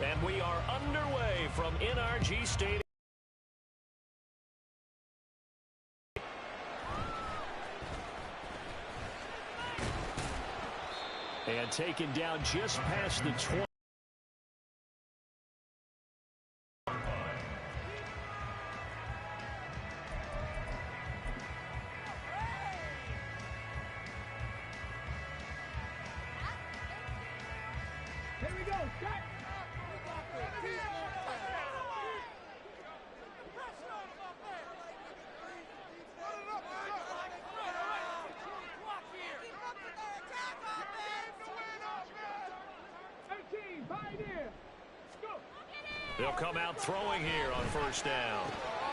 And we are underway from NRG Stadium. And taken down just past the 20. Here we go. Start. They'll come out throwing here on first down.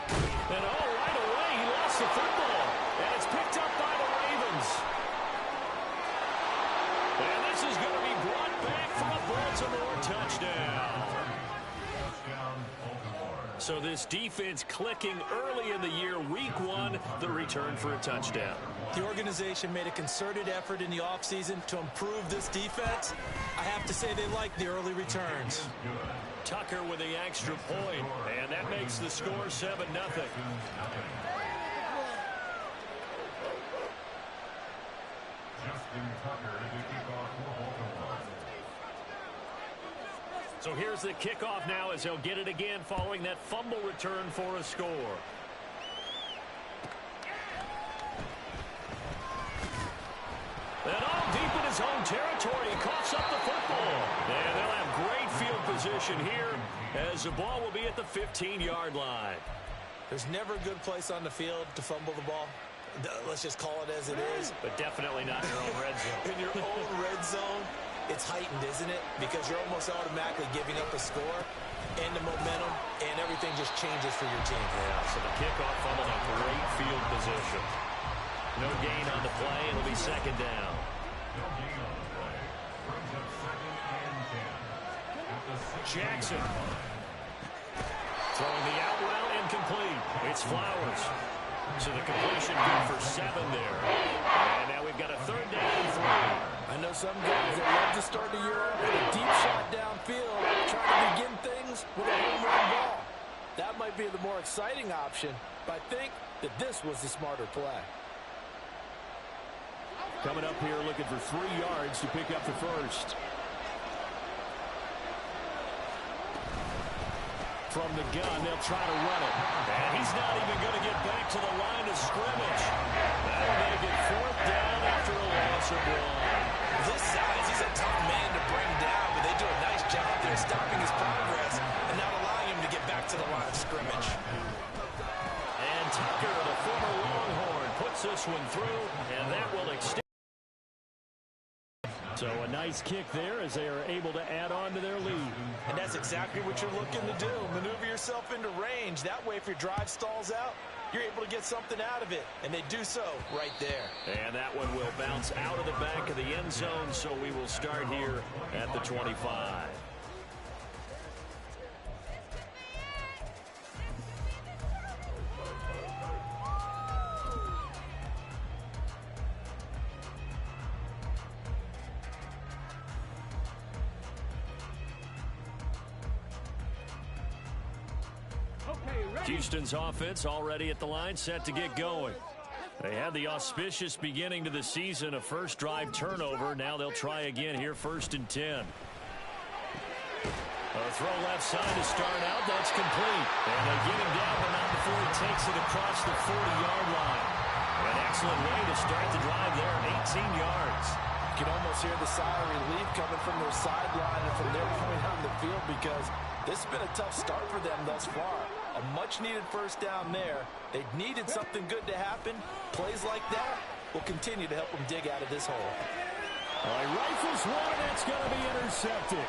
And right away, he lost the football. And it's picked up by the Ravens. And this is going to be brought back for a Baltimore touchdown. So this defense clicking early in the year, week one, the return for a touchdown. The organization made a concerted effort in the offseason to improve this defense. I have to say they like the early returns. Tucker with the extra point, and that makes the score 7-0. So here's the kickoff now as he'll get it again following that fumble return for a score. And all deep in his own territory, he coughs up the football. And they'll have great field position here as the ball will be at the 15-yard line. There's never a good place on the field to fumble the ball. Let's just call it as it is. But definitely not in your own red zone. In your own red zone, it's heightened, isn't it? Because you're almost automatically giving up a score and the momentum, and everything just changes for your team. Yeah, so the kickoff fumble in great field position. No gain on the play. It'll be second down. Jackson. Throwing the out route, incomplete. It's Flowers. So the completion good for 7 there. And now we've got a third down and 3. I know some guys that love to start the year with a deep shot downfield, trying to begin things with a home run ball. That might be the more exciting option, but I think that this was the smarter play. Coming up here looking for 3 yards to pick up the first. From the gun, they'll try to run it. And he's not even going to get back to the line of scrimmage. That'll make it 4th down after a loss of 1. This size, he's a tough man to bring down, but they do a nice job there stopping his progress and not allowing him to get back to the line of scrimmage. And Tucker, the former Longhorn, puts this one through, and that will extend. So a nice kick there as they are able to add on to their lead. And that's exactly what you're looking to do. Maneuver yourself into range. That way, if your drive stalls out, you're able to get something out of it. And they do so right there. And that one will bounce out of the back of the end zone, so we will start here at the 25. Houston's offense already at the line, set to get going. They had the auspicious beginning to the season, a first drive turnover. Now they'll try again here, 1st and 10. A throw left side to start out. That's complete. And they get him down, but not before he takes it across the 40-yard line. An excellent way to start the drive there, 18 yards. You can almost hear the sigh of relief coming from their sideline and from their point on the field, because this has been a tough start for them thus far. A much-needed first down there. They needed something good to happen. Plays like that will continue to help them dig out of this hole. All right, rifles one, that's going to be intercepted.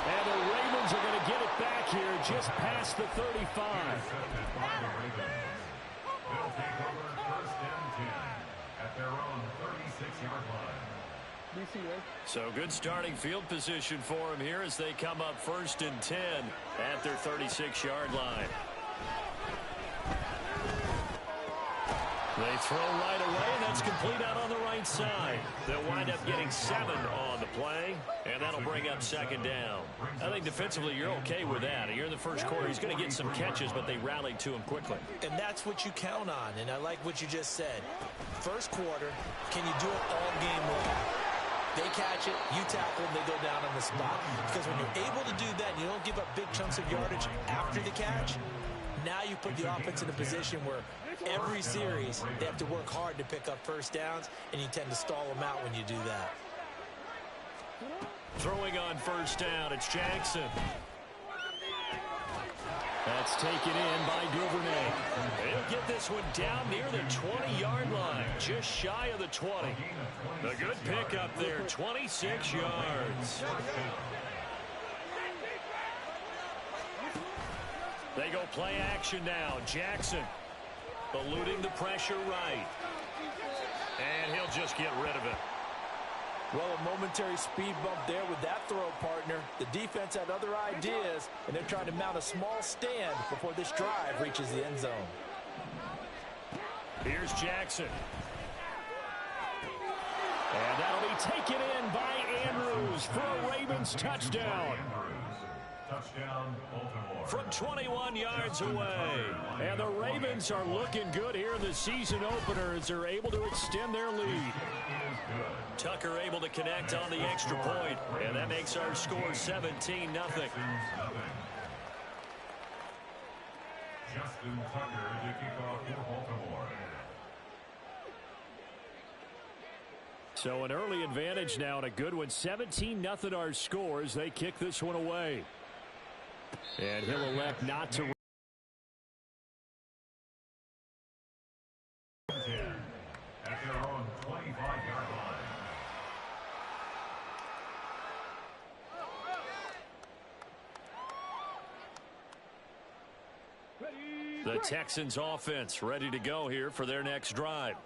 And the Ravens are going to get it back here just past the 35. They'll take over 1st and 10 at their own 36-yard line. So good starting field position for them here as they come up 1st and 10 at their 36-yard line. They throw right away, and that's complete out on the right side. They'll wind up getting 7 on the play, and that'll bring up second down. I think defensively you're okay with that. You're in the first quarter. He's going to get some catches, but they rallied to him quickly. And that's what you count on, and I like what you just said. First quarter, can you do it all game long? They catch it, you tackle them, they go down on the spot. Because when you're able to do that, and you don't give up big chunks of yardage after the catch, now you put the offense in a position where every series they have to work hard to pick up first downs, and you tend to stall them out when you do that. Throwing on first down, it's Jackson. That's taken in by Duvernay. He'll get this one down near the 20-yard line, just shy of the 20. A good pickup there, 26 yards. They go play action now. Jackson eluding the pressure right. And he'll just get rid of it. Well, a momentary speed bump there with that throw, partner. The defense had other ideas, and they're trying to mount a small stand before this drive reaches the end zone. Here's Jackson. And that'll be taken in by Andrews for a Ravens touchdown. Touchdown, Baltimore. From 21 yards away. And the Ravens are looking good here in the season opener as they're able to extend their lead. Tucker able to connect on the extra point, and that makes our score 17-0. Justin Tucker to kick off for Baltimore. So an early advantage now and a good one. 17-0 our score as they kick this one away. And he'll elect not to. At their own 25-yard line. The Texans offense ready to go here for their next drive.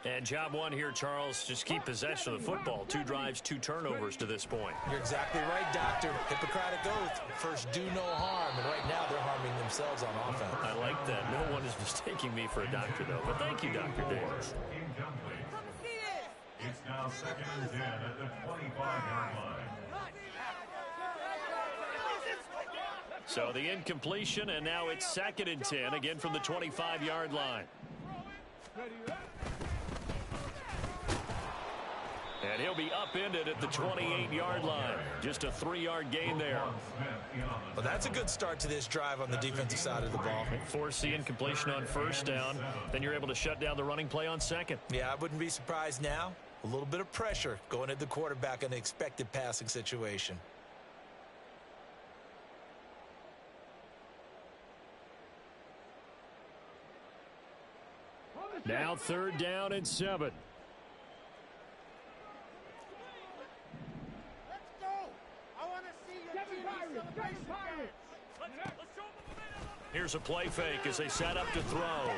And job one here, Charles, just keep possession of the football. 2 drives, 2 turnovers to this point. You're exactly right, Doctor. Hippocratic oath. First, do no harm. And right now, they're harming themselves on offense. I like that. No one is mistaking me for a doctor, though. But thank you, Dr. Davis. Incomplete. It's now 2nd and 10 at the 25-yard line. So the incompletion, and now it's 2nd and 10, again from the 25-yard line. And he'll be upended at the 28-yard line. Just a 3-yard gain there. Well, that's a good start to this drive on the defensive side of the ball. Force the incompletion on first down. Then you're able to shut down the running play on second. Yeah, I wouldn't be surprised now. A little bit of pressure going at the quarterback in an expected passing situation. Now 3rd down and 7. Here's a play fake as they set up to throw.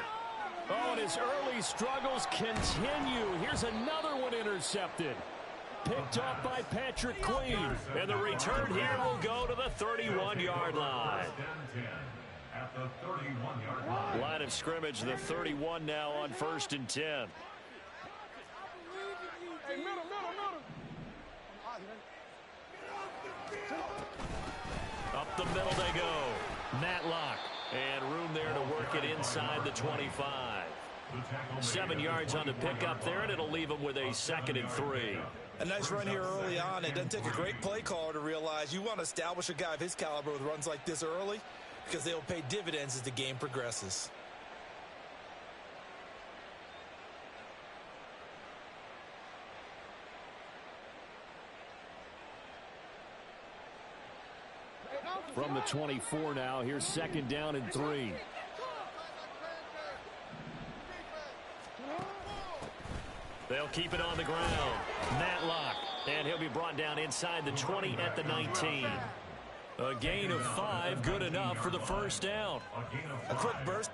Oh, and his early struggles continue. Here's another one intercepted. Picked off by Patrick Queen. And the return here will go to the 31-yard line. At the 31-yard line. Line of scrimmage, the 31 now on 1st and 10. Up the middle they go. Matlock. And room there to work it inside the 25. 7 yards on the pickup there, and it'll leave them with a 2nd and 3. A nice run here early on. It doesn't take a great play caller to realize you want to establish a guy of his caliber with runs like this early, because they'll pay dividends as the game progresses. From the 24 now, here's 2nd down and 3. They'll keep it on the ground. Matlock, and he'll be brought down inside the 20 at the 19. A gain of 5, good enough for the first down. A quick burst.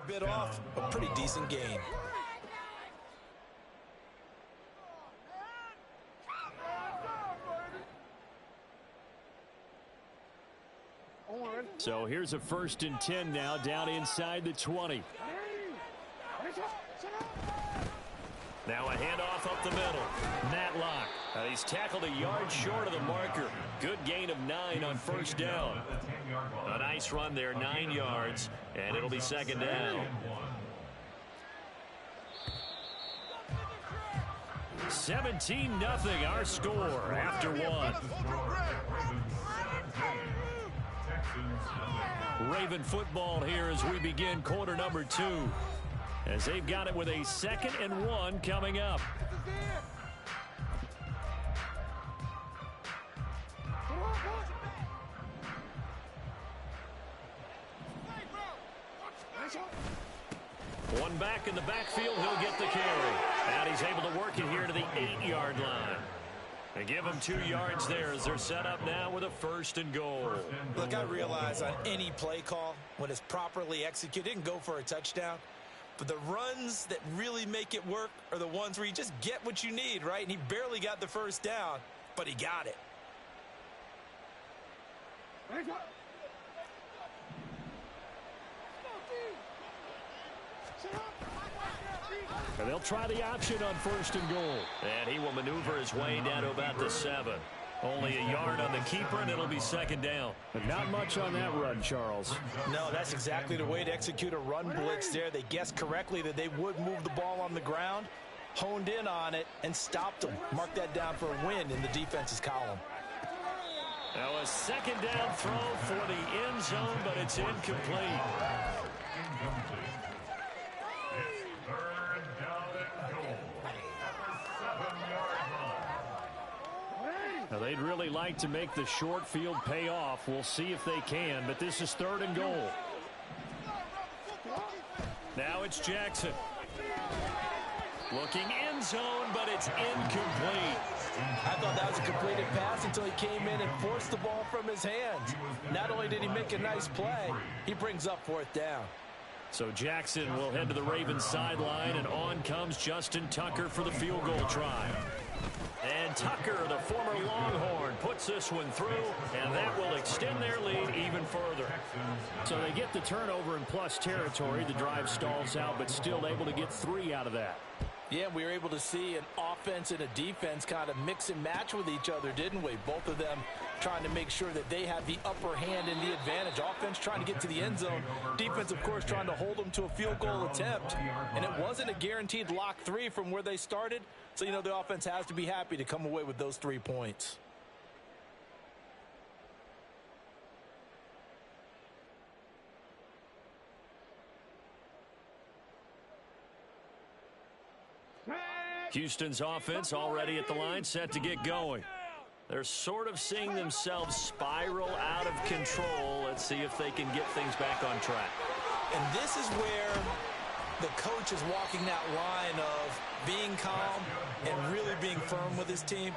bit off, a pretty decent gain. So here's a 1st and 10 now, down inside the 20. Now a handoff up the middle. Matlock. He's tackled a yard short of the marker. Good gain of 9 on 1st down. A nice run there, 9 yards, and it'll be 2nd down. 17-0 our score after 1. Raven football here as we begin quarter number 2. As they've got it with a 2nd and 1 coming up. One back in the backfield, he'll get the carry. And he's able to work it here to the 8-yard line. They give him 2 yards there as they're set up now with a 1st and goal. Look, I realize on any play call, when it's properly executed, it can go for a touchdown. But the runs that really make it work are the ones where you just get what you need, right? And he barely got the 1st down, but he got it. And they'll try the option on 1st and goal. And he will maneuver his way down to about the 7. Only a yard on the keeper, and it'll be 2nd down. But not much on that run, Charles. No, that's exactly the way to execute a run blitz there. They guessed correctly that they would move the ball on the ground, honed in on it, and stopped them. Mark that down for a win in the defense's column. Now a 2nd down throw for the end zone, but it's incomplete. Now they'd really like to make the short field pay off. We'll see if they can, but this is 3rd and goal. Now it's Jackson. Looking end zone, but it's incomplete. I thought that was a completed pass until he came in and forced the ball from his hands. Not only did he make a nice play, he brings up 4th down. So Jackson will head to the Ravens sideline, and on comes Justin Tucker for the field goal try. And Tucker, the former Longhorn, puts this one through, and that will extend their lead even further. So they get the turnover in plus territory. The drive stalls out, but still able to get 3 out of that. Yeah, we were able to see an offense and a defense kind of mix and match with each other, didn't we? Both of them trying to make sure that they have the upper hand and the advantage. Offense trying to get to the end zone. Defense, of course, trying to hold them to a field goal attempt. And it wasn't a guaranteed lock 3 from where they started. So, you know, the offense has to be happy to come away with those 3 points. Houston's offense already at the line, set to get going. They're sort of seeing themselves spiral out of control. Let's see if they can get things back on track. And this is where the coach is walking that line of being calm and really being firm with his team.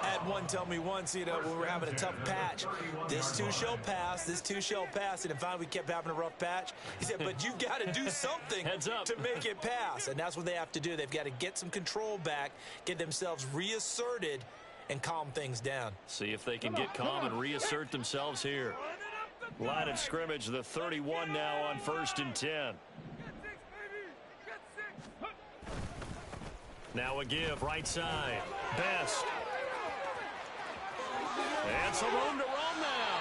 I had one tell me once, you know, when we were having a tough patch, this too shall pass, this too shall pass. And then finally we kept having a rough patch. He said, but you've got to do something to make it pass. And that's what they have to do. They've got to get some control back, get themselves reasserted, and calm things down. See if they can get calm and reassert themselves here. Line of scrimmage, the 31 now on 1st and 10. Now a give, right side. Best. And some room to run now.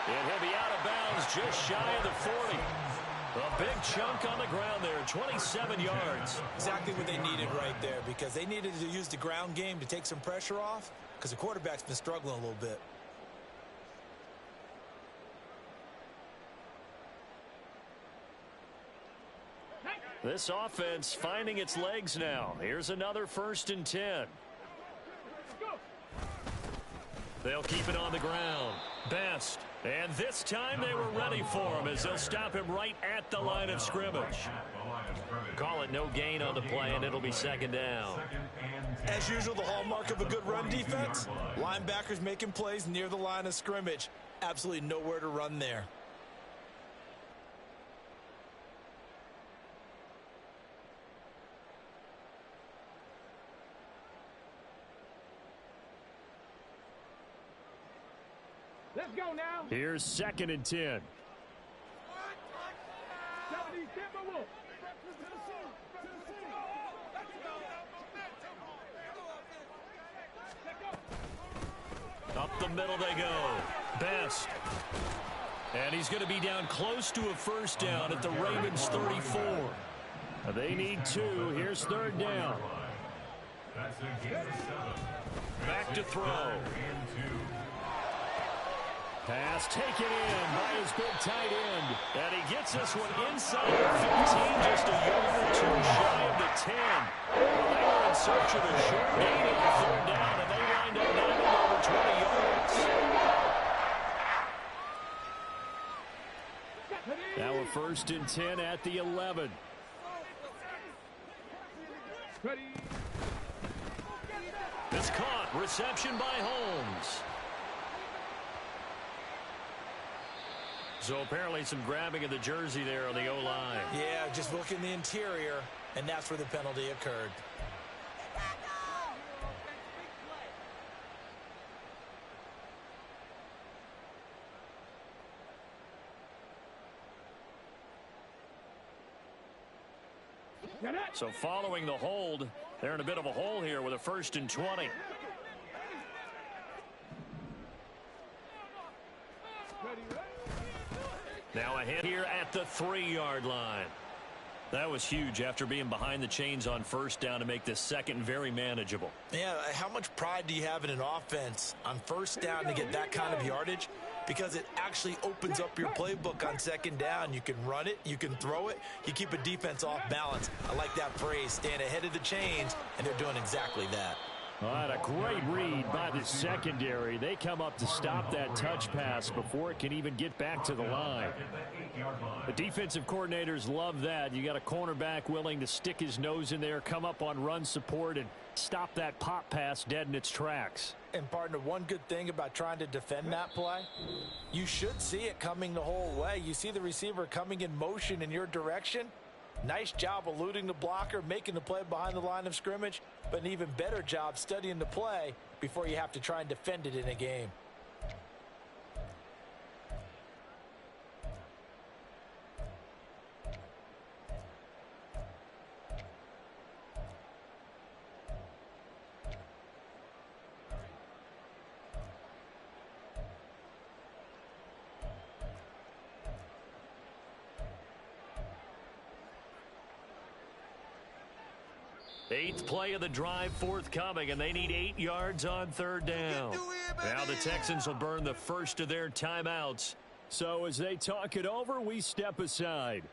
And he'll be out of bounds just shy of the 40. A big chunk on the ground there, 27 yards. Exactly what they needed right there, because they needed to use the ground game to take some pressure off, because the quarterback's been struggling a little bit. This offense finding its legs now. Here's another 1st and 10. They'll keep it on the ground. Best. And this time they were ready for him as they'll stop him right at the line of scrimmage. Call it no gain on the play, and it'll be 2nd down. As usual, the hallmark of a good run defense, linebackers making plays near the line of scrimmage. Absolutely nowhere to run there. Let's go now. Here's 2nd and 10. Up the middle they go. Best. And he's going to be down close to a first down at the Ravens 34. They need 2. Here's 3rd down. Back to throw. Pass taken in by his big tight end. And he gets this one inside the 15, just a yard or 2 shy of the 10. Well, they were in search of a short gain on 3rd down, and they wind up now with over 20 yards. Now a 1st and 10 at the 11. It's caught. Reception by Holmes. So apparently some grabbing of the jersey there on the O-line. Yeah, just look in the interior, and that's where the penalty occurred. So following the hold, they're in a bit of a hole here with a 1st and 20. Now ahead here at the 3-yard line. That was huge after being behind the chains on 1st down to make this 2nd very manageable. Yeah, how much pride do you have in an offense on 1st down to get that kind of yardage? Because it actually opens up your playbook on 2nd down. You can run it, you can throw it, you keep a defense off balance. I like that phrase, stand ahead of the chains, and they're doing exactly that. All right, a great read by the secondary. They come up to stop that touch pass before it can even get back to the line. The defensive coordinators love that. You got a cornerback willing to stick his nose in there, come up on run support, and stop that pop pass dead in its tracks. And partner, one good thing about trying to defend that play, you should see it coming the whole way. You see the receiver coming in motion in your direction. Nice job eluding the blocker, making the play behind the line of scrimmage, but an even better job studying the play before you have to try and defend it in a game. Eighth play of the drive forthcoming, and they need 8 yards on 3rd down. Now the Texans will burn the first of their timeouts. So as they talk it over, we step aside.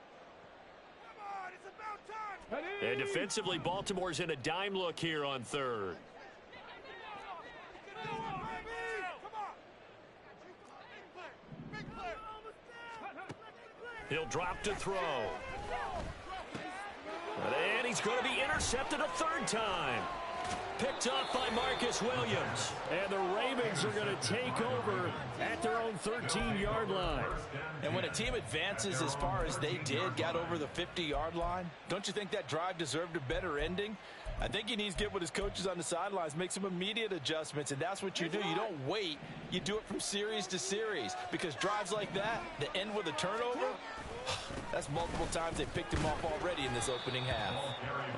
And defensively, Baltimore's in a dime look here on 3rd. He'll drop to throw. And he's going to be intercepted a 3rd time. Picked off by Marcus Williams. And the Ravens are going to take over at their own 13-yard line. And when a team advances as far as they did, got over the 50-yard line, don't you think that drive deserved a better ending? I think he needs to get with his coaches on the sidelines, make some immediate adjustments, and that's what you do. You don't wait. You do it from series to series, because drives like that end with a turnover, that's multiple times they picked him off already in this opening half.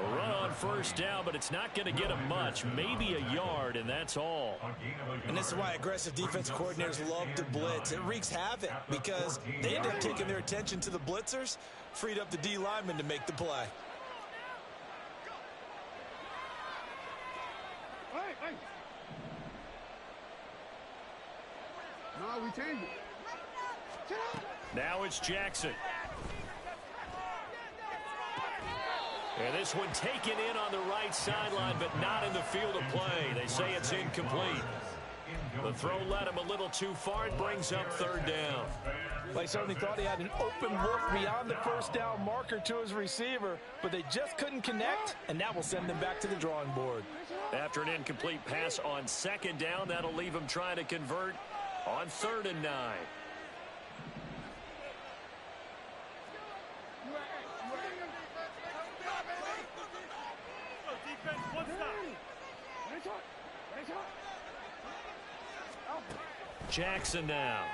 A run on 1st down, but it's not going to get him much. Maybe a yard, and that's all. And this is why aggressive defense coordinators love to blitz. It wreaks havoc because they end up taking their attention to the blitzers, freed up the D lineman to make the play. Hey. No, we changed it. Now it's Jackson. And this one taken in on the right sideline, but not in the field of play. They say it's incomplete. The throw led him a little too far. It brings up 3rd down. They certainly thought he had an open look beyond the 1st down marker to his receiver, but they just couldn't connect, and that will send them back to the drawing board. After an incomplete pass on 2nd down, that'll leave him trying to convert on 3rd and 9. Jackson now.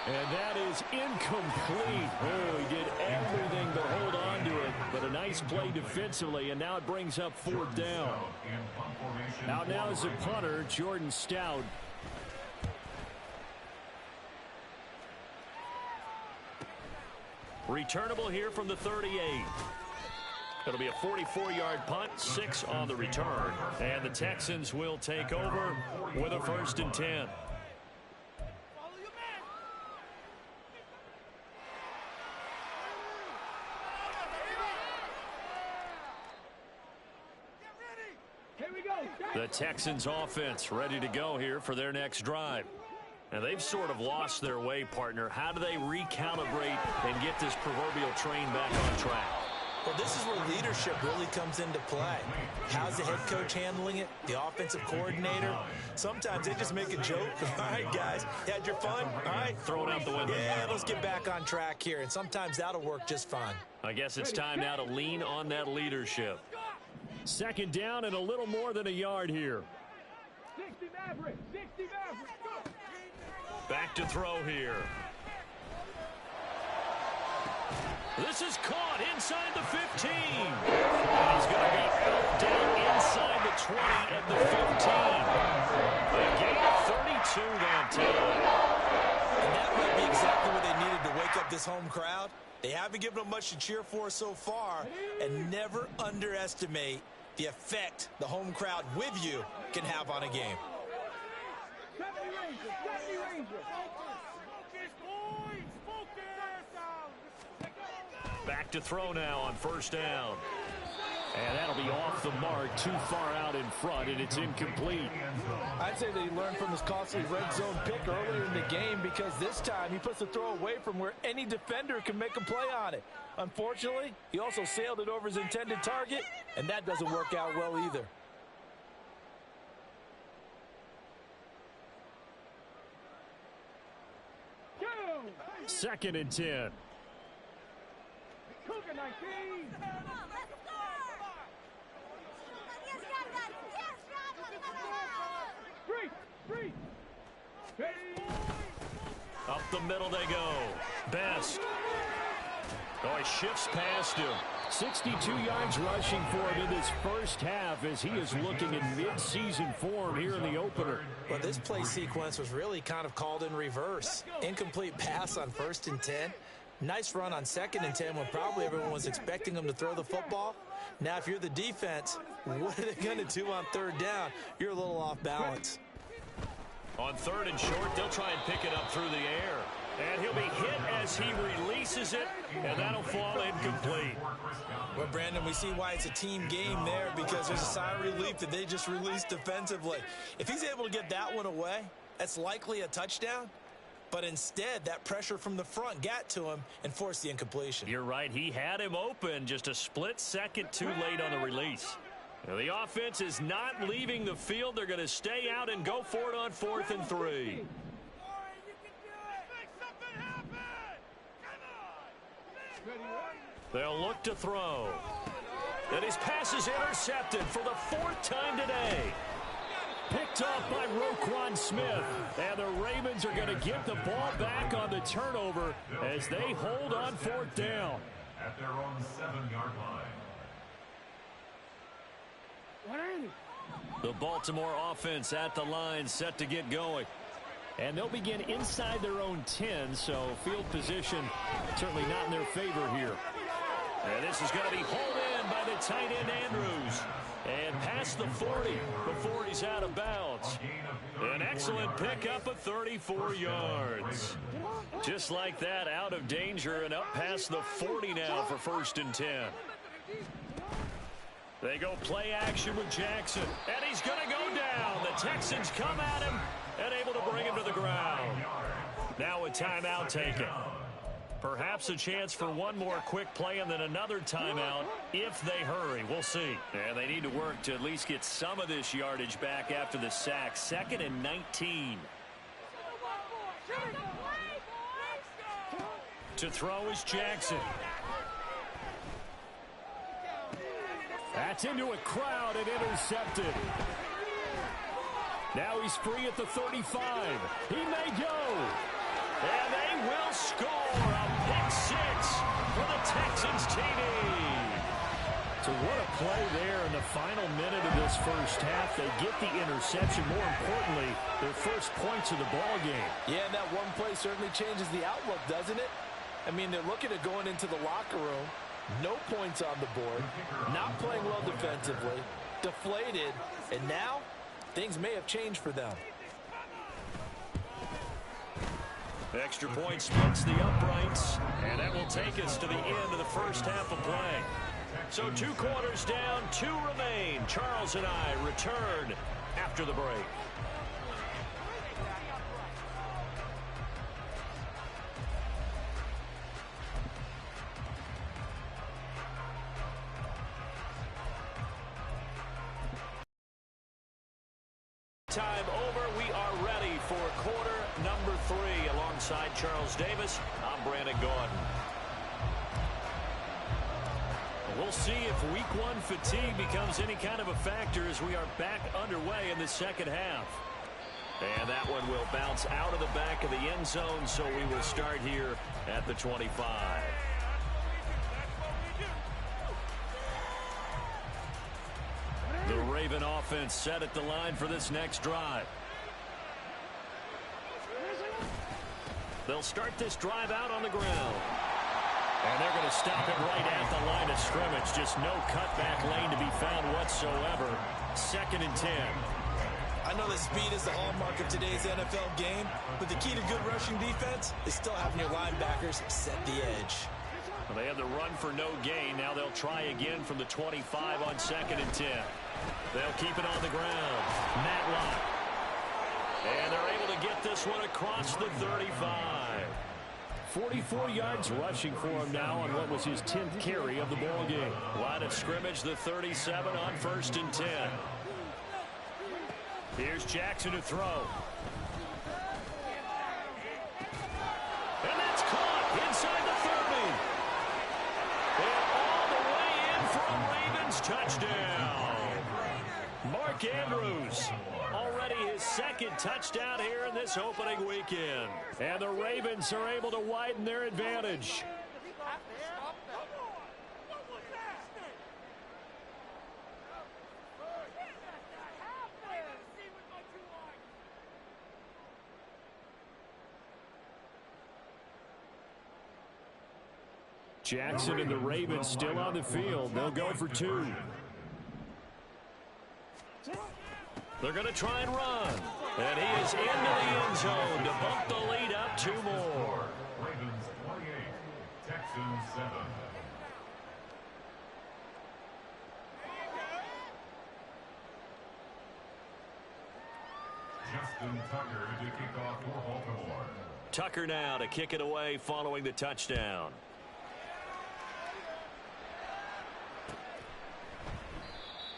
And that is incomplete. Oh, he did everything but hold on to it. But a nice play defensively, and now it brings up 4th down. Out now is the punter, Jordan Stout. Returnable here from the 38. It'll be a 44-yard punt, 6 on the return. And the Texans will take over with a 1st and 10. The Texans offense ready to go here for their next drive. Now they've sort of lost their way, partner. How do they recalibrate and get this proverbial train back on track? Well, this is where leadership really comes into play. How's the head coach handling it? The offensive coordinator? Sometimes they just make a joke. All right, guys, you had your fun? All right. Throw it out the window. Yeah, let's get back on track here. And sometimes that'll work just fine. I guess it's time now to lean on that leadership. 2nd down and a little more than a yard here. 60 Maverick, 60 Maverick, go! Back to throw here. This is caught inside the 15. And he's going to go out down inside the 20 at the 15. A gain of 32 that time. And that might be exactly what they needed to wake up this home crowd. They haven't given them much to cheer for so far, and never underestimate the effect the home crowd with you can have on a game. Back to throw now on 1st down. And that'll be off the mark, too far out in front, and it's incomplete. I'd say that he learned from his costly red zone pick earlier in the game, because this time he puts the throw away from where any defender can make a play on it. Unfortunately, he also sailed it over his intended target, and that doesn't work out well either. Second and 10. Cougar 19. Three. Up the middle they go. Best. Oh, he shifts past him. 62 yards rushing for him in this first half as he is looking in mid-season form here in the opener. Well, this play sequence was really kind of called in reverse. Incomplete pass on 1st and 10. Nice run on 2nd and 10 when probably everyone was expecting him to throw the football. Now, if you're the defense, what are they going to do on 3rd down? You're a little off balance. On 3rd and short, they'll try and pick it up through the air. And he'll be hit as he releases it, and that'll fall incomplete. Well, Brandon, we see why it's a team game there, because there's a sigh of relief that they just released defensively. If he's able to get that one away, that's likely a touchdown. But instead, that pressure from the front got to him and forced the incompletion. You're right. He had him open, just a split second too late on the release. Now, the offense is not leaving the field. They're going to stay out and go for it on 4th and 3. They'll look to throw. And his pass is intercepted for the 4th time today. Picked off by Roquan Smith. And the Ravens are going to get the ball back on the turnover as they hold on 4th down. At their own 7-yard line. The Baltimore offense at the line, set to get going. And they'll begin inside their own 10, so field position certainly not in their favor here. And this is going to be hauled in by the tight end Andrews. And past the 40 before he's out of bounds. An excellent pickup of 34 yards. Just like that, out of danger and up past the 40 now for 1st and 10. They go play action with Jackson. And he's going to go down. The Texans come at him and able to bring him to the ground. Now a timeout taken. Perhaps a chance for one more quick play and then another timeout if they hurry. We'll see. And they need to work to at least get some of this yardage back after the sack. 2nd and 19. To throw is Jackson. That's into a crowd and intercepted. Now he's free at the 35. He may go. And they will score a pick six for the Texans TD. So what a play there in the final minute of this first half. They get the interception. More importantly, their first points of the ball game. Yeah, and that one play certainly changes the outlook, doesn't it? I mean, they're looking at going into the locker room. No points on the board. Not playing well defensively. Deflated. And now, things may have changed for them. Extra point splits the uprights. And that will take us to the end of the first half of play. So 2 quarters down, 2 remain. Charles and I return after the break. Time over. We are ready for quarter number 3. Alongside Charles Davis, I'm Brandon Gordon. We'll see if week 1 fatigue becomes any kind of a factor as we are back underway in the second half. And that one will bounce out of the back of the end zone, so we will start here at the 25. The Raven offense set at the line for this next drive. They'll start this drive out on the ground. And they're going to stop it right at the line of scrimmage. Just no cutback lane to be found whatsoever. 2nd and 10. I know that speed is the hallmark of today's NFL game, but the key to good rushing defense is still having your linebackers set the edge. Well, they had the run for no gain. Now they'll try again from the 25 on 2nd and 10. They'll keep it on the ground. Matlock. And they're able to get this one across the 35. 44 yards rushing for him now on what was his 10th carry of the ball game. Line of scrimmage, the 37 on 1st and 10. Here's Jackson to throw. And that's caught inside the 30. And all the way in for a Ravens touchdown. Mark Andrews. Already his 2nd touchdown here in this opening weekend. And the Ravens are able to widen their advantage. Jackson and the Ravens still on the field. They'll go for 2. They're going to try and run. And he is into the end zone to bump the lead up 2 more. Ravens 28, Texans 7. Justin Tucker to kick off for Baltimore. Tucker now to kick it away following the touchdown.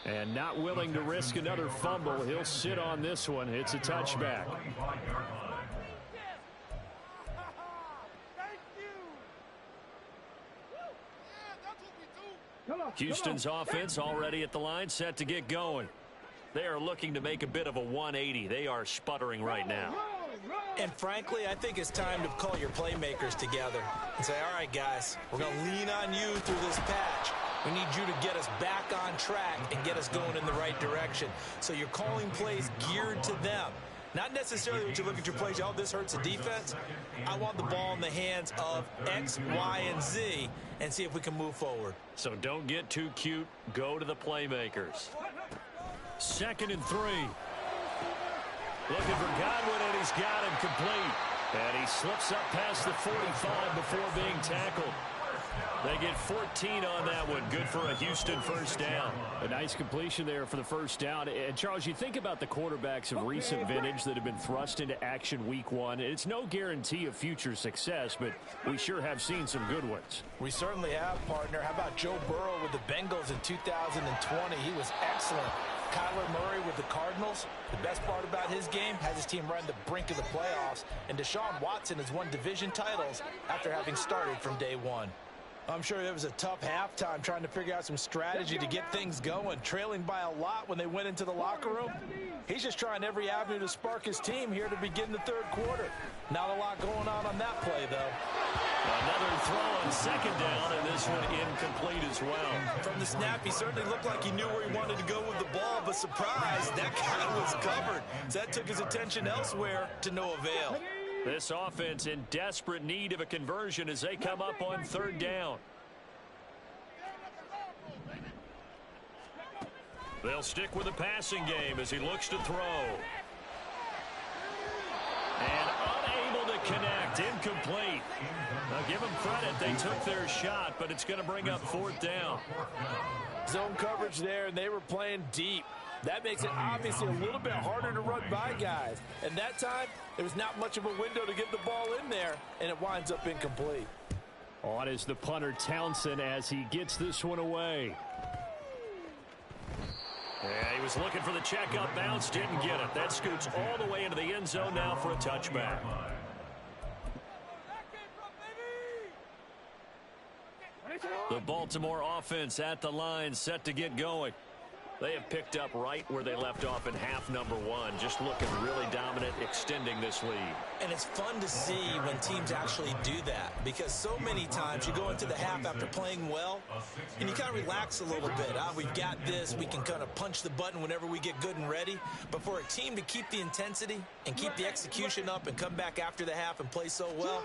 And not willing to risk another fumble. He'll sit on this one. It's a touchback. Houston's offense already at the line, set to get going. They are looking to make a bit of a 180. They are sputtering right now. And frankly, I think it's time to call your playmakers together and say, all right, guys, we're going to lean on you through this patch. We need you to get us back on track and get us going in the right direction. So you're calling plays geared to them. Not necessarily when you look at your plays, oh, this hurts the defense. I want the ball in the hands of X, Y, and Z and see if we can move forward. So don't get too cute. Go to the playmakers. 2nd and 3. Looking for Godwin, and he's got him complete. And he slips up past the 45 before being tackled. They get 14 on that one. Good for a Houston first down. A nice completion there for the first down. And, Charles, you think about the quarterbacks of recent vintage that have been thrust into action week 1. It's no guarantee of future success, but we sure have seen some good ones. We certainly have, partner. How about Joe Burrow with the Bengals in 2020? He was excellent. Kyler Murray with the Cardinals. The best part about his game has his team right on the brink of the playoffs. And Deshaun Watson has won division titles after having started from day 1. I'm sure it was a tough halftime trying to figure out some strategy to get things going. Trailing by a lot when they went into the locker room. He's just trying every avenue to spark his team here to begin the third quarter. Not a lot going on that play, though. Another throw on second down, and this one incomplete as well. From the snap, he certainly looked like he knew where he wanted to go with the ball, but surprise, that guy was covered. So that took his attention elsewhere to no avail. This offense in desperate need of a conversion as they come up on third down. They'll stick with the passing game as he looks to throw. And unable to connect. Incomplete. Now give them credit. They took their shot, but it's going to bring up fourth down. Zone coverage there, and they were playing deep. That makes it obviously a little bit harder to run by guys. And that time, there was not much of a window to get the ball in there, and it winds up incomplete. On is the punter Townsend as he gets this one away. Yeah, he was looking for the checkup bounce, didn't get it. That scoots all the way into the end zone now for a touchback. The Baltimore offense at the line, set to get going. They have picked up right where they left off in half number one, just looking really dominant, extending this lead. And it's fun to see when teams actually do that, because so many times you go into the half after playing well, and you kind of relax a little bit. We've got this. We can kind of punch the button whenever we get good and ready. But for a team to keep the intensity and keep the execution up and come back after the half and play so well,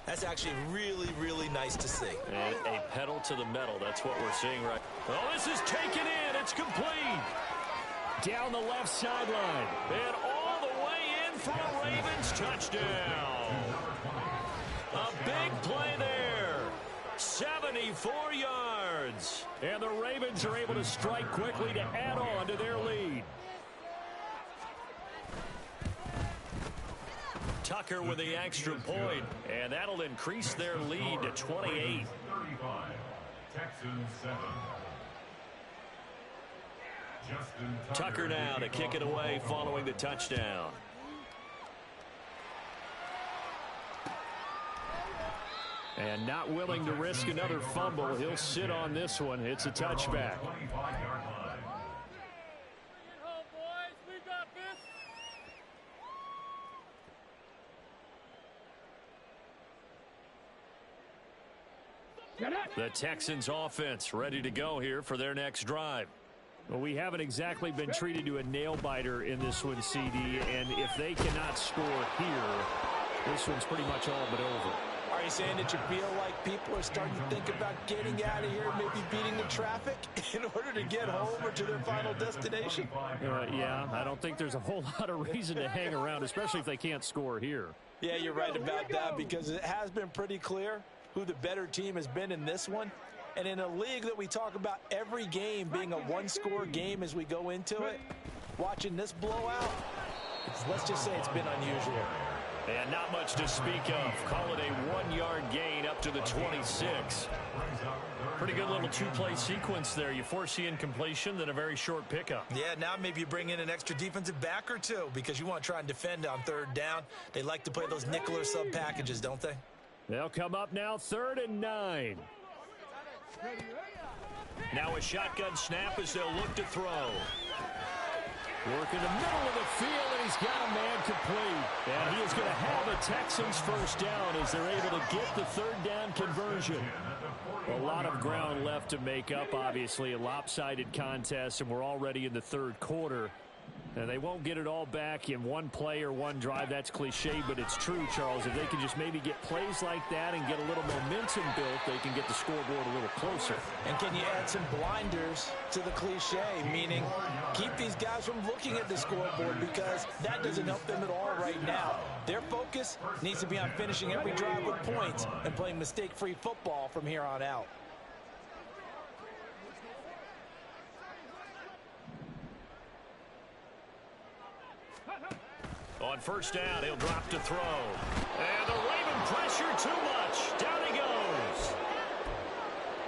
that's actually really, really nice to see. And a pedal to the metal. That's what we're seeing right. Oh, this is taken in. It's complete. Down the left sideline. And all the way in for a Ravens touchdown. A big play there. 74 yards. And the Ravens are able to strike quickly to add on to their lead. Tucker with the extra point, and that'll increase their lead to 28. 35, Texans 7. Tucker now to kick it away following the touchdown. And not willing to risk another fumble. He'll sit on this one. It's a touchback. The Texans offense ready to go here for their next drive. Well, we haven't exactly been treated to a nail-biter in this one, CD, and if they cannot score here, this one's pretty much all but over. Are you saying that you feel like people are starting to think about getting out of here, maybe beating the traffic in order to get home or to their final destination? Yeah, I don't think there's a whole lot of reason to hang around, especially if they can't score here. Yeah, you're right about that, because it has been pretty clear who the better team has been in this one. And in a league that we talk about every game being a one-score game as we go into it, watching this blowout, let's just say it's been unusual. And not much to speak of. Call it a 1-yard gain up to the 26. Pretty good little two-play sequence there. You force the incompletion, then a very short pickup. Yeah, now maybe you bring in an extra defensive back or two because you want to try and defend on third down. They like to play those nickel or sub packages, don't they? They'll come up now 3rd and 9. Now a shotgun snap as they'll look to throw. Work in the middle of the field, and he's got a man complete. And he is going to have a Texans first down as they're able to get the 3rd down conversion. A lot of ground left to make up, obviously. A lopsided contest, and we're already in the 3rd quarter. And they won't get it all back in one play or one drive. That's cliche, but it's true, Charles. If they can just maybe get plays like that and get a little momentum built, they can get the scoreboard a little closer. And can you add some blinders to the cliche, meaning keep these guys from looking at the scoreboard, because that doesn't help them at all right now. Their focus needs to be on finishing every drive with points and playing mistake-free football from here on out. On first down, he'll drop to throw. And the Raven pressure too much. Down he goes.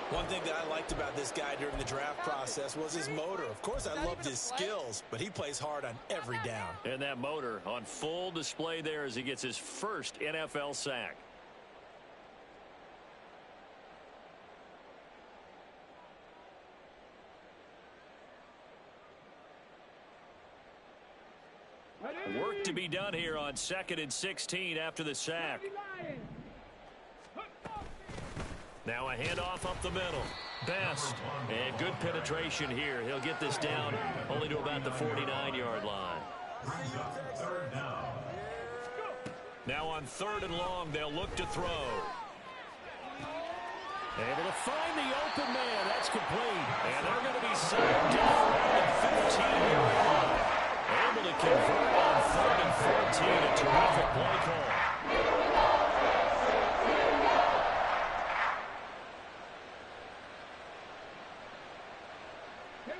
One thing that I liked about this guy during the draft process was his motor. Of course, I loved his skills, but he plays hard on every down. And that motor on full display there as he gets his first NFL sack. Work to be done here on 2nd and 16 after the sack. Now a handoff up the middle. Best. And good penetration here. He'll get this down only to about the 49-yard line. Now on 3rd and long, they'll look to throw. Able to find the open man. That's complete. And they're going to be sacked down around the 15-yard line. Able to convert on 3rd and 14. A terrific play call.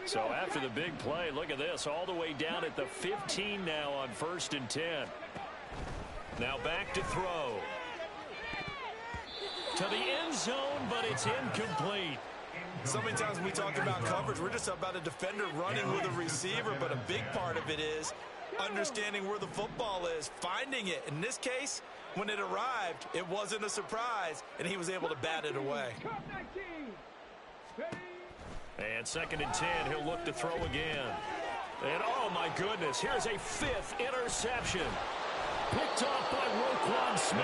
So after the big play, look at this. All the way down at the 15 now on 1st and 10. Now back to throw. To the end zone, but it's incomplete. So many times when we talk about coverage, we're just about a defender running with a receiver, but a big part of it is understanding where the football is, finding it. In this case, when it arrived, it wasn't a surprise, and he was able to bat it away. And 2nd and 10, he'll look to throw again. And oh my goodness, here's a 5th interception. Picked off by wk1Smith.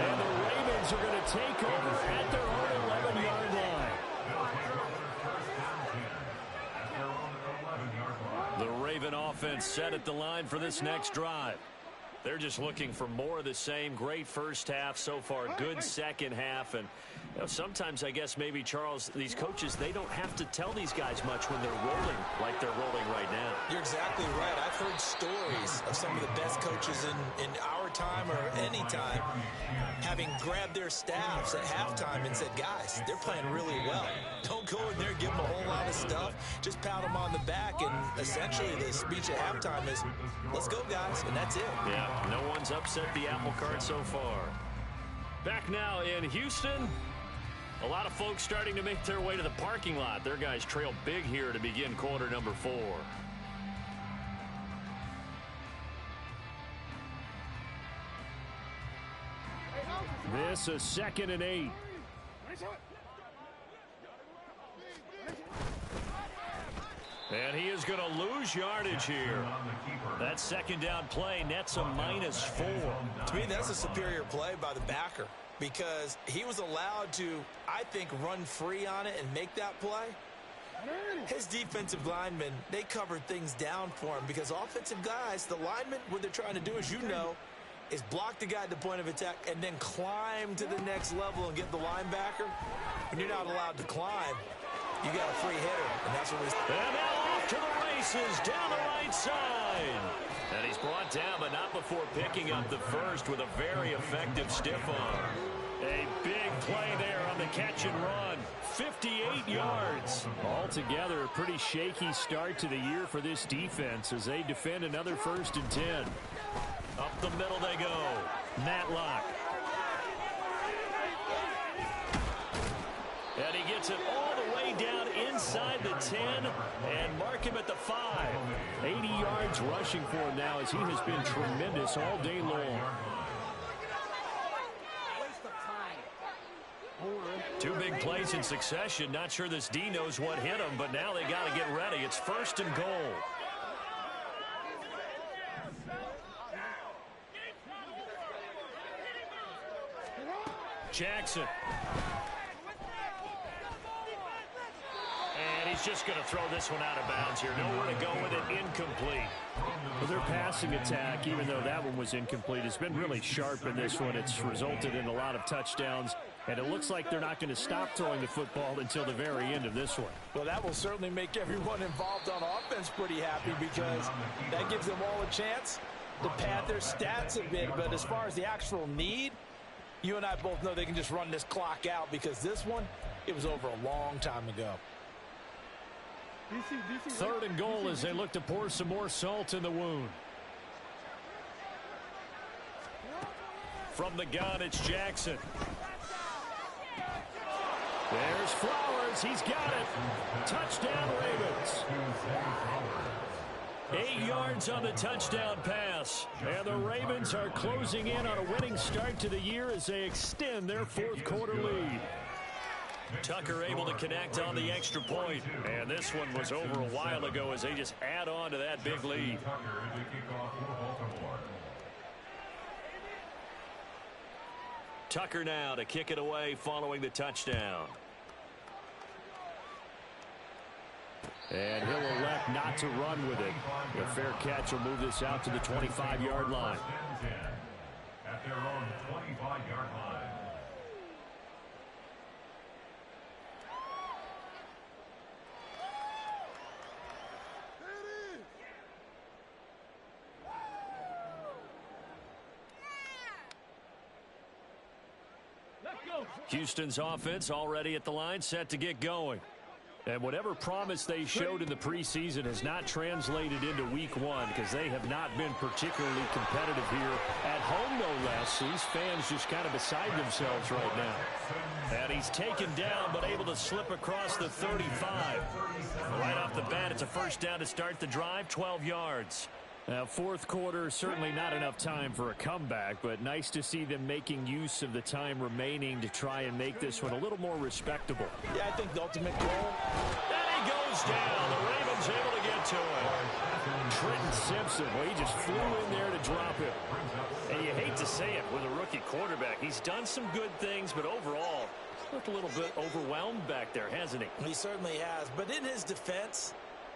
And the Ravens are going to take over at their own 11-yard line. The Raven offense set at the line for this next drive. They're just looking for more of the same. Great first half so far. Good second half. And you know, sometimes I guess maybe, Charles, these coaches, they don't have to tell these guys much when they're rolling like they're rolling right now. You're exactly right. I've heard stories of some of the best coaches in our time or any time having grabbed their staffs at halftime and said, guys, they're playing really well. Don't go in there and give them a whole lot of stuff. Just pat them on the back. And essentially the speech at halftime is, let's go, guys. And that's it. Yeah, no one's upset the apple cart so far. Back now in Houston. A lot of folks starting to make their way to the parking lot. Their guys trail big here to begin quarter number 4. This is 2nd and 8. And he is going to lose yardage here. That 2nd down play nets a -4. To me, that's a superior play by the backer, because he was allowed to, I think, run free on it and make that play. His defensive linemen, they covered things down for him, because offensive guys, the linemen, what they're trying to do, as you know, is block the guy at the point of attack and then climb to the next level and get the linebacker. When you're not allowed to climb, you got a free hitter, and that's what we... And now off to the races down the right side. And he's brought down, but not before picking up the first with a very effective stiff arm. A big play there on the catch and run. 58 yards. Altogether, a pretty shaky start to the year for this defense as they defend another 1st and 10. Up the middle they go. Matlock. And he gets it all the way down inside the 10 and mark him at the 5. 80 yards rushing for him now as he has been tremendous all day long. 2 big plays in succession. Not sure this D knows what hit him, but now they got to get ready. It's 1st and goal. Jackson. And he's just going to throw this one out of bounds here. Nowhere to go with it. Incomplete. Well, their passing attack, even though that one was incomplete, has been really sharp in this one. It's resulted in a lot of touchdowns, and it looks like they're not going to stop throwing the football until the very end of this one. Well, that will certainly make everyone involved on offense pretty happy, because that gives them all a chance to pad their stats a bit. But as far as the actual need, you and I both know they can just run this clock out, because this one, it was over a long time ago. 3rd and goal as they look to pour some more salt in the wound. From the gun, it's Jackson. There's Flowers. He's got it. Touchdown, Ravens. 8 yards on the touchdown pass. And the Ravens are closing in on a winning start to the year as they extend their 4th quarter lead. Tucker able to connect on the extra point. And this one was over a while ago as they just add on to that big lead. Tucker now to kick it away following the touchdown. And he'll elect not to run with it. A fair catch will move this out to the 25-yard line. At their own 25-yard line. Houston's offense already at the line, set to get going. And whatever promise they showed in the preseason has not translated into week one because they have not been particularly competitive here at home, no less. These fans just kind of beside themselves right now. And he's taken down but able to slip across the 35. Right off the bat, it's a first down to start the drive, 12 yards. Now, fourth quarter, certainly not enough time for a comeback, but nice to see them making use of the time remaining to try and make this one a little more respectable. Yeah, I think the ultimate goal. And he goes down. The Ravens able to get to him. Trenton Simpson, well, he just flew in there to drop him. And you hate to say it with a rookie quarterback. He's done some good things, but overall, looked a little bit overwhelmed back there, hasn't he? He certainly has, but in his defense,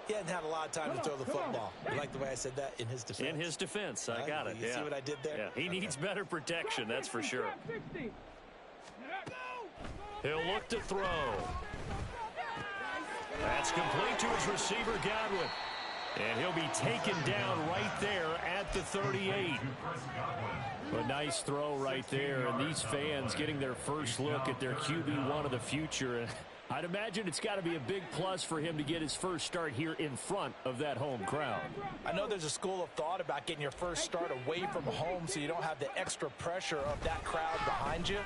he hadn't had a lot of time to throw the football. You like the way I said that? In his defense. In his defense. I got it. You see what I did there? Yeah, he needs better protection, that's for sure. He'll look to throw. That's complete to his receiver, Godwin. And he'll be taken down right there at the 38. A nice throw right there. And these fans getting their first look at their QB1 of the future. I'd imagine it's got to be a big plus for him to get his first start here in front of that home crowd. I know there's a school of thought about getting your first start away from home so you don't have the extra pressure of that crowd behind you.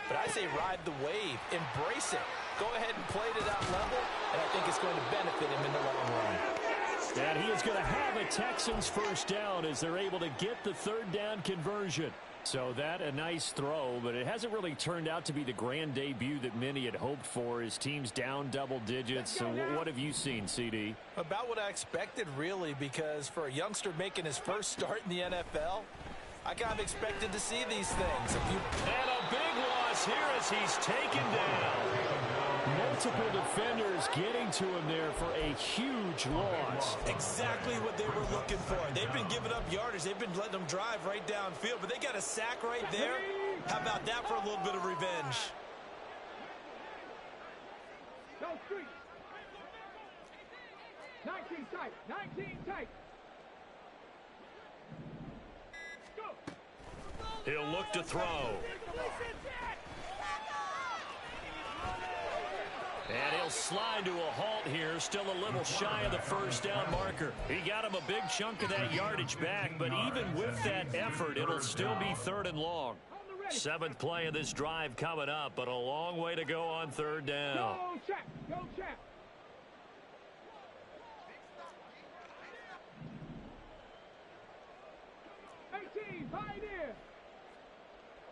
But I say ride the wave. Embrace it. Go ahead and play to that level, and I think it's going to benefit him in the long run. And he is going to have a Texans first down as they're able to get the third down conversion. So that a nice throw, but it hasn't really turned out to be the grand debut that many had hoped for. His team's down double digits. So what have you seen, CD? About what I expected, really, because for a youngster making his first start in the NFL, I kind of expected to see these things. And a big loss here as he's taken down. Multiple defenders getting to him there for a huge loss. Exactly what they were looking for. They've been giving up yardage. They've been letting them drive right downfield, but they got a sack right there. How about that for a little bit of revenge? Go street. 19 tight. 19 tight. Go. He'll look to throw. And he'll slide to a halt here, still a little shy of the first down marker. He got him a big chunk of that yardage back, but even with that effort, it'll still be third and long. Seventh play of this drive coming up, but a long way to go on third down. Go, Chap. Go, Chap. Pioneer.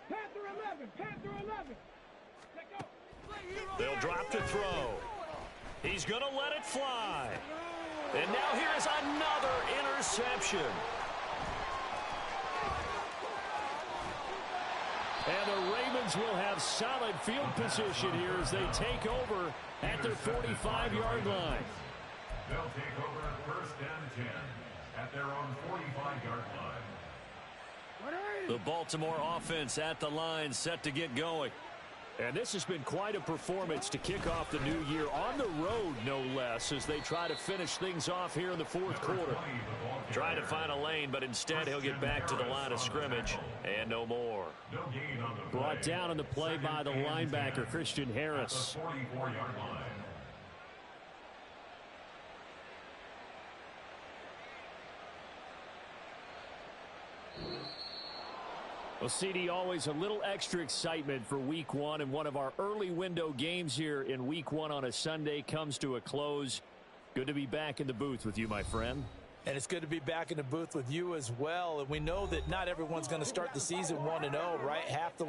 Panther 11. Panther 11. Let go. They'll drop to throw. He's going to let it fly. And now here is another interception. And the Ravens will have solid field position here as they take over at their 45-yard line. They'll take over first and 10 at their own 45-yard line. The Baltimore offense at the line, set to get going. And this has been quite a performance to kick off the new year on the road, no less, as they try to finish things off here in the fourth quarter. Trying to find a lane, but instead he'll get back to the line of scrimmage and no more. Brought down on the play by the linebacker, Christian Harris. 44-yard line. Well, CD, always a little extra excitement for week one, and one of our early window games here in week one on a Sunday comes to a close. Good to be back in the booth with you, my friend. And it's good to be back in the booth with you as well. And we know that not everyone's going to start the season 1-0, right? Half the league